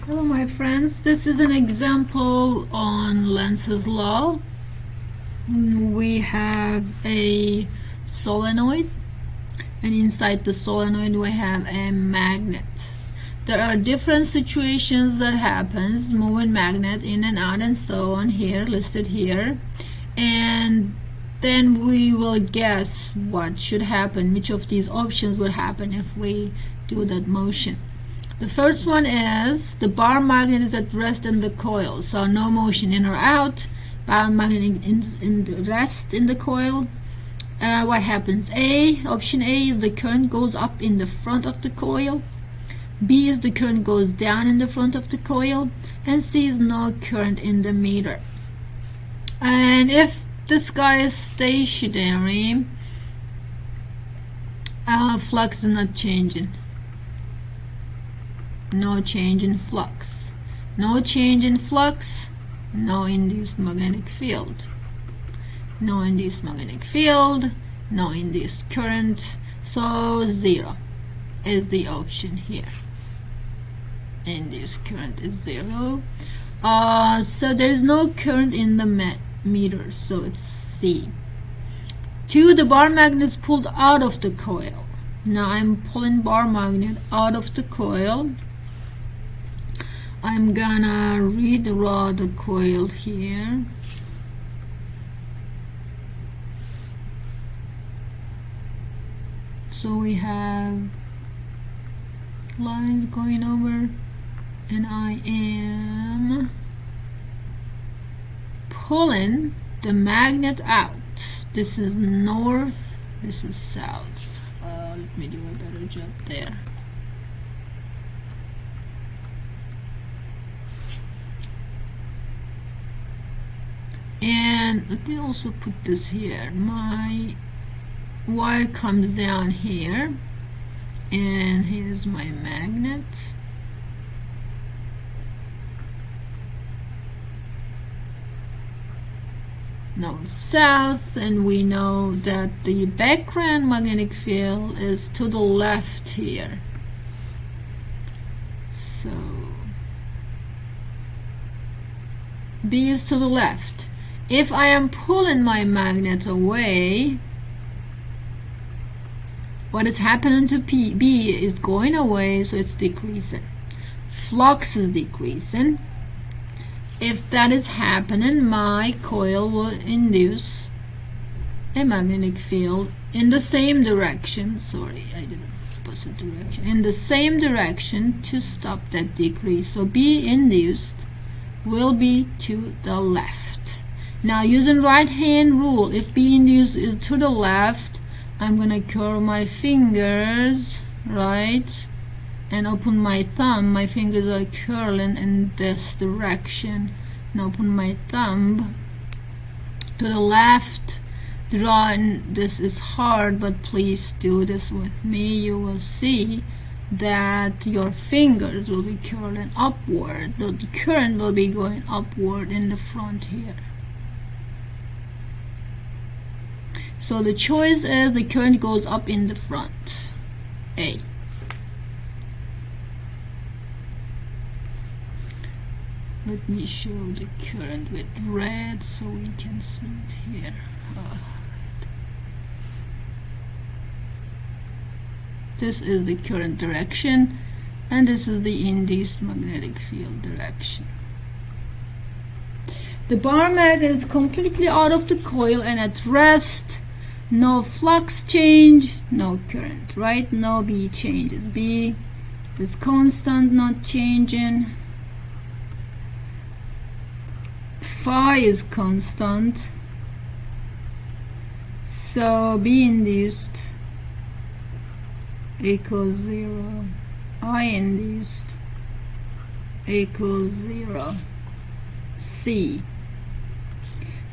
Hello my friends, this is an example on Lenz's law. We have a solenoid, and inside the solenoid we have a magnet. There are different situations that happens, moving magnet in and out and so on, here listed here, and then we will guess what should happen, which of these options will happen if we do that motion. The first one is the bar magnet is at rest in the coil, so no motion in or out. Bar magnet in the rest in the coil. What happens? Option A is the current goes up in the front of the coil. B is the current goes down in the front of the coil, and C is no current in the meter. And if this guy is stationary, flux is not changing. No change in flux. No change in flux, no induced magnetic field. No induced magnetic field, no induced current, so 0 is the option here. Induced current is 0. So there is no current in the meter, so it's C. 2, the bar magnet is pulled out of the coil. Now I'm pulling bar magnet out of the coil. I'm gonna redraw the coil here. So we have lines going over, and I am pulling the magnet out. This is north, this is south. Let me do a better job there. And let me also put this here. My wire comes down here, and here's my magnet. North south, and we know that the background magnetic field is to the left here. So B is to the left. If I am pulling my magnet away, what is happening to B is going away, so it's decreasing. Flux is decreasing. If that is happening, my coil will induce a magnetic field in the same direction. Sorry, I did opposite direction. In the same direction to stop that decrease. So B induced will be to the left. Now using right hand rule, if B induced is to the left, I'm gonna curl my fingers right and open my thumb. My fingers are curling in this direction, and open my thumb to the left. Drawing this is hard, but please do this with me. You will see that your fingers will be curling upward. The current will be going upward in the front here. So the choice is the current goes up in the front. A. Let me show the current with red so we can see it here. This is the current direction, and this is the induced magnetic field direction. The bar magnet is completely out of the coil and at rest. No flux change, no current, right? No B changes. B is constant, not changing. Phi is constant. So B induced equals 0. I induced equals 0. C.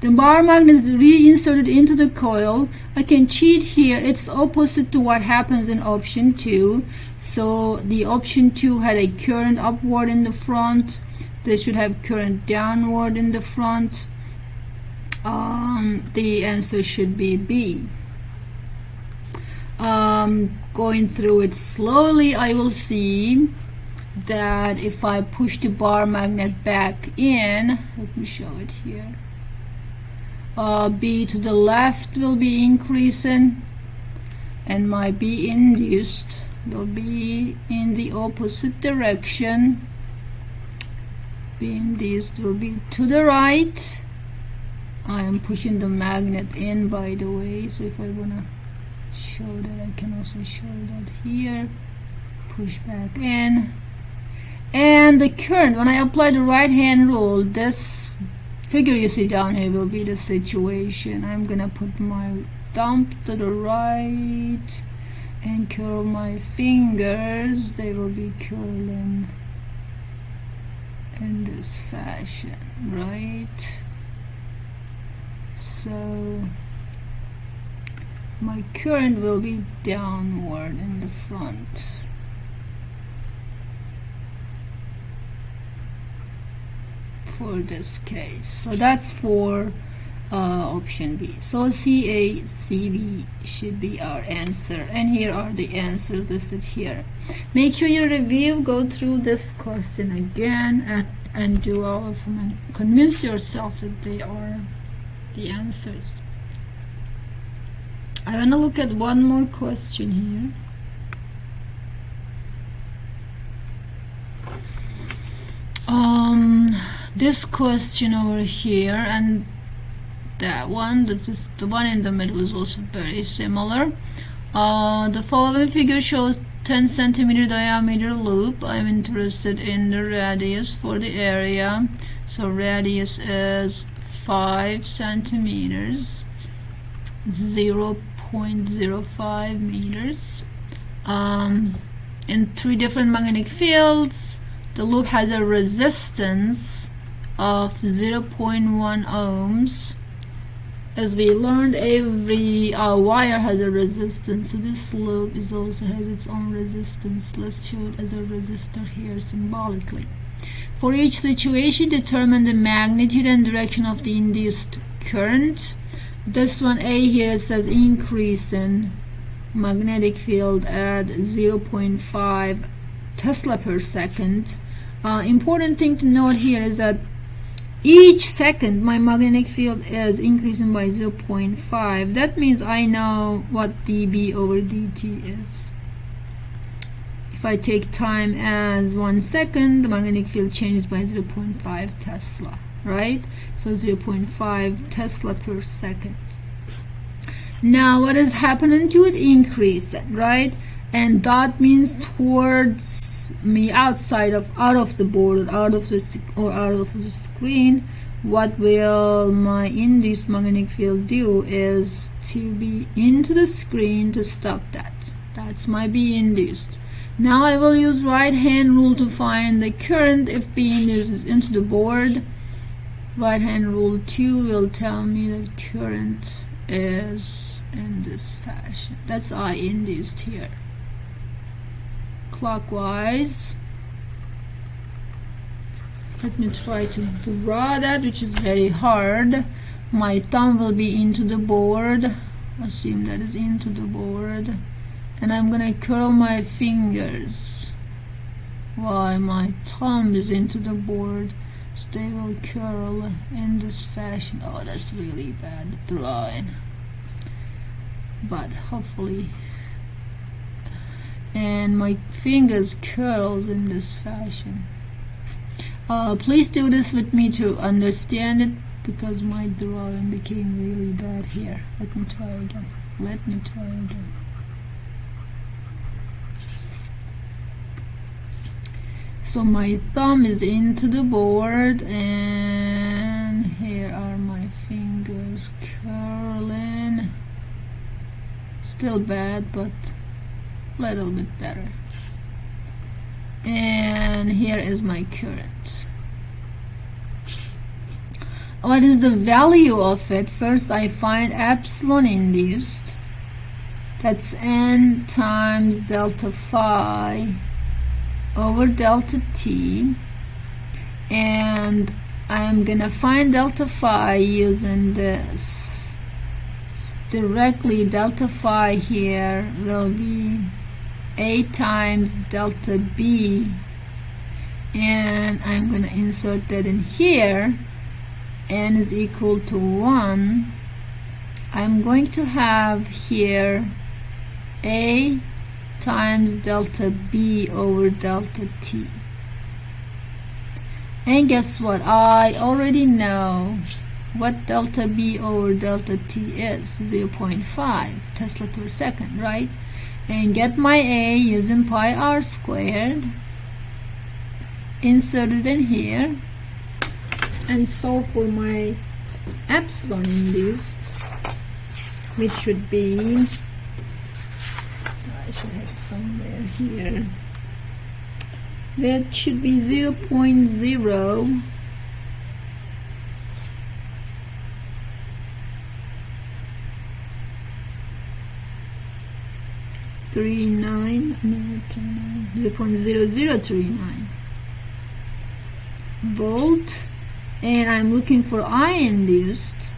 The bar magnet is reinserted into the coil. I can cheat here. It's opposite to what happens in option 2. So the option 2 had a current upward in the front. This should have current downward in the front. The answer should be B. Going through it slowly, I will see that if I push the bar magnet back in, let me show it here, B to the left will be increasing, and my B induced will be in the opposite direction. B induced will be to the right. I am pushing the magnet in, by the way, so if I want to show that, I can also show that here. Push back in. And the current, when I apply the right hand rule, this figure you see down here will be the situation. I'm gonna put my thumb to the right and curl my fingers. They will be curling in this fashion, right? So my current will be downward in the front. For this case, so that's for option B. So CA, CB should be our answer, and here are the answers listed here. Make sure you review, go through this question again, and do all of them, and convince yourself that they are the answers. I want to look at one more question here. This question over here and that one, that is the one in the middle, is also very similar. The following figure shows 10 centimeter diameter loop. I'm interested in the radius for the area. So radius is 5 centimeters, 0.05 meters. In 3 different magnetic fields, the loop has a resistance of 0.1 ohms. As we learned, every wire has a resistance, so this loop also has its own resistance. Let's show it as a resistor here symbolically. For each situation, determine the magnitude and direction of the induced current. This one, A here, says increase in magnetic field at 0.5 Tesla per second. Important thing to note here is that each second my magnetic field is increasing by 0.5. That means I know what dB over dt is. If I take time as 1 second, the magnetic field changes by 0.5 Tesla, right? So 0.5 Tesla per second. Now what is happening to it? Increasing, right? And dot means towards me, outside of, out of the board, or out of the screen. What will my induced magnetic field do is to be into the screen to stop that. That's my B induced. Now I will use right hand rule to find the current if B induced is into the board. Right hand rule 2 will tell me that current is in this fashion. That's I induced here. Clockwise. Let me try to draw that, which is very hard. My thumb will be into the board. Assume that is into the board. And I'm gonna curl my fingers while my thumb is into the board. So they will curl in this fashion. Oh, that's really bad drawing. But hopefully. And my fingers curls in this fashion. Please do this with me to understand it, because my drawing became really bad here. Let me try again. So my thumb is into the board, and here are my fingers curling. Still bad, but a little bit better. And here is my current. What is the value of it? First I find epsilon induced. That's N times delta phi over delta t. And I'm gonna find delta phi using this. Directly, delta phi here will be A times delta B and I'm going to insert that in here. N is equal to 1. I'm going to have here A times delta B over delta T. And guess what? I already know what delta B over delta T is. 0.5 Tesla per second, right? And get my A using pi r squared. Insert it in here. And solve for my epsilon induced, which should be, I should have it somewhere here. That should be 0.0 0.0039 volts. And I'm looking for I induced.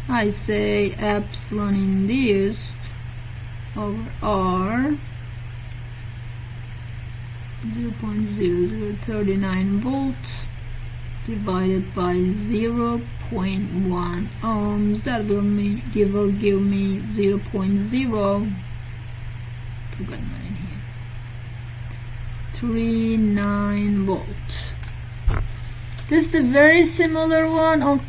I say epsilon induced over R 0.0039 volts divided by 0.1 ohms. That will give me 0.0. Forgot mine here. 39 volts. This is a very similar one,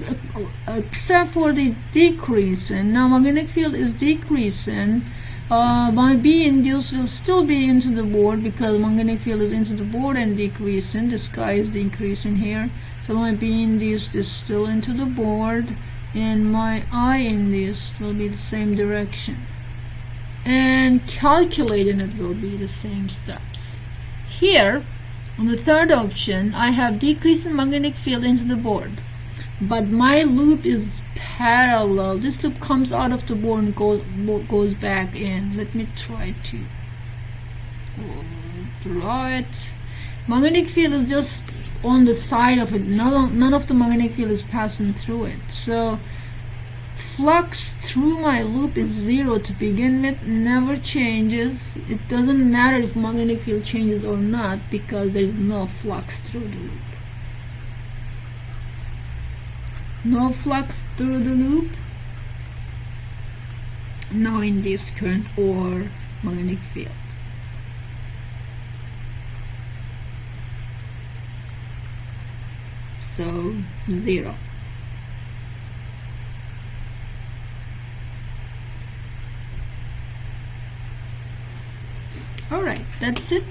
except for the decreasing. Now magnetic field is decreasing. My B induced will still be into the board because magnetic field is into the board and decreasing. The sky is decreasing here. So my B induced is still into the board, and my I induced will be the same direction. And calculating it will be the same steps. Here, on the third option, I have decreasing magnetic field into the board, but my loop is parallel. This loop comes out of the board and goes back in. Let me try to draw it. Magnetic field is just on the side of it. None of the magnetic field is passing through it. So flux through my loop is 0 to begin with, never changes. It doesn't matter if magnetic field changes or not because there's no flux through the loop. No flux through the loop, no induced current or magnetic field. So 0. Alright, that's it.